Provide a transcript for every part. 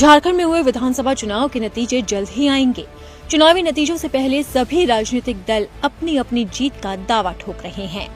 झारखंड में हुए विधानसभा चुनाव के नतीजे जल्द ही आएंगे। चुनावी नतीजों से पहले सभी राजनीतिक दल अपनी अपनी जीत का दावा ठोक रहे हैं।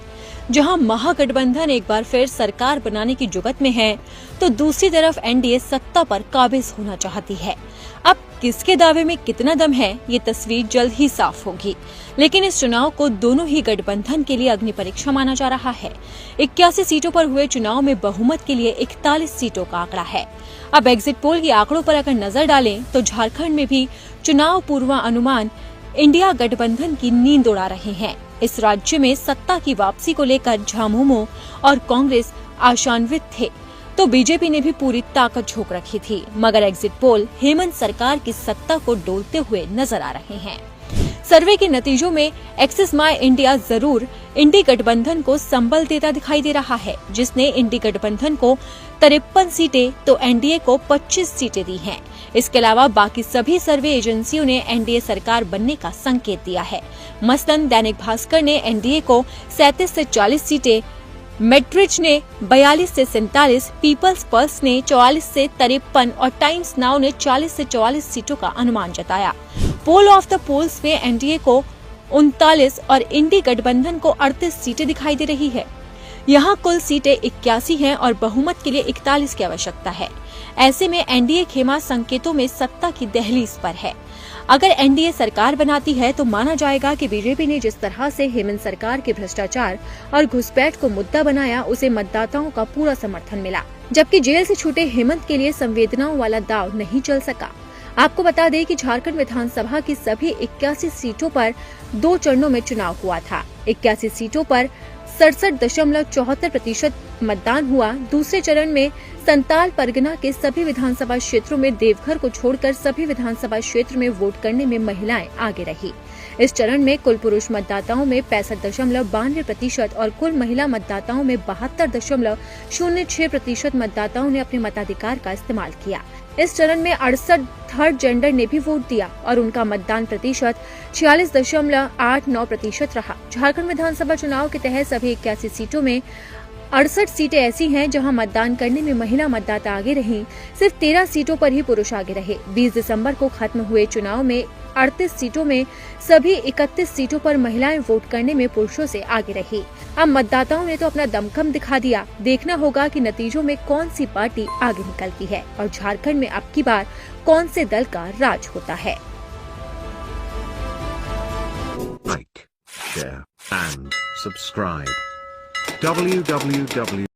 जहां महागठबंधन एक बार फिर सरकार बनाने की जुगत में है, तो दूसरी तरफ एनडीए सत्ता पर काबिज होना चाहती है। अब किसके दावे में कितना दम है, ये तस्वीर जल्द ही साफ होगी। लेकिन इस चुनाव को दोनों ही गठबंधन के लिए अग्नि परीक्षा माना जा रहा है। 81 सीटों पर हुए चुनाव में बहुमत के लिए 41 सीटों का आंकड़ा है। अब एग्जिट पोल के आंकड़ों पर अगर नजर डालें तो झारखंड में भी चुनाव पूर्वानुमान इंडिया गठबंधन की नींद उड़ा रहे हैं। इस राज्य में सत्ता की वापसी को लेकर झामुमो और कांग्रेस आशान्वित थे, तो बीजेपी ने भी पूरी ताकत झोंक रखी थी। मगर एग्जिट पोल हेमंत सरकार की सत्ता को डोलते हुए नजर आ रहे हैं। सर्वे के नतीजों में एक्सिस माई इंडिया जरूर इंडी गठबंधन को संबल देता दिखाई दे रहा है, जिसने इंडी गठबंधन को 53 सीटें तो एनडीए को 25 सीटें दी हैं। इसके अलावा बाकी सभी सर्वे एजेंसियों ने एनडीए सरकार बनने का संकेत दिया है। मसलन दैनिक भास्कर ने एनडीए को 37 से 40 सीटें, मेट्रिच ने 42 से 47, पीपल्स पल्स ने 44 से 53 और टाइम्स नाउ ने 40 से 44 सीटों का अनुमान जताया। पोल ऑफ द पोल्स में एनडीए को 39 और इंडी गठबंधन को 38 सीटें दिखाई दे रही है। यहाँ कुल सीटें 81 हैं और बहुमत के लिए 41 की आवश्यकता है। ऐसे में एनडीए खेमा संकेतों में सत्ता की दहलीज पर है। अगर एनडीए सरकार बनाती है तो माना जाएगा कि बीजेपी ने जिस तरह से हेमंत सरकार के भ्रष्टाचार और घुसपैठ को मुद्दा बनाया, उसे मतदाताओं का पूरा समर्थन मिला, जबकि जेल से छूटे हेमंत के लिए संवेदनाओं वाला दाव नहीं चल सका। आपको बता दें कि झारखंड विधानसभा की सभी 81 सीटों पर 2 चरणों में चुनाव हुआ था। 81 सीटों पर 67.74% मतदान हुआ। दूसरे चरण में संताल परगना के सभी विधानसभा क्षेत्रों में देवघर को छोड़कर सभी विधानसभा क्षेत्र में वोट करने में महिलाएं आगे रही। इस चरण में कुल पुरुष मतदाताओं में 65.92% और कुल महिला मतदाताओं में 72.06% मतदाताओं ने अपने मताधिकार का इस्तेमाल किया। इस चरण में 68 थर्ड जेंडर ने भी वोट दिया और उनका मतदान प्रतिशत 46.89% रहा। झारखंड विधानसभा चुनाव के तहत सभी 81 सीटों में 68 सीटें ऐसी हैं जहां मतदान करने में महिला मतदाता आगे रहीं। सिर्फ 13 सीटों पर ही पुरुष आगे रहे। 20 दिसंबर को खत्म हुए चुनाव में 38 सीटों में सभी 31 सीटों पर महिलाएं वोट करने में पुरुषों से आगे रही। अब मतदाताओं ने तो अपना दमखम दिखा दिया। देखना होगा कि नतीजों में कौन सी पार्टी आगे निकलती है और झारखंड में अब की बार कौन से दल का राज होता है। Like, share and subscribe. www.in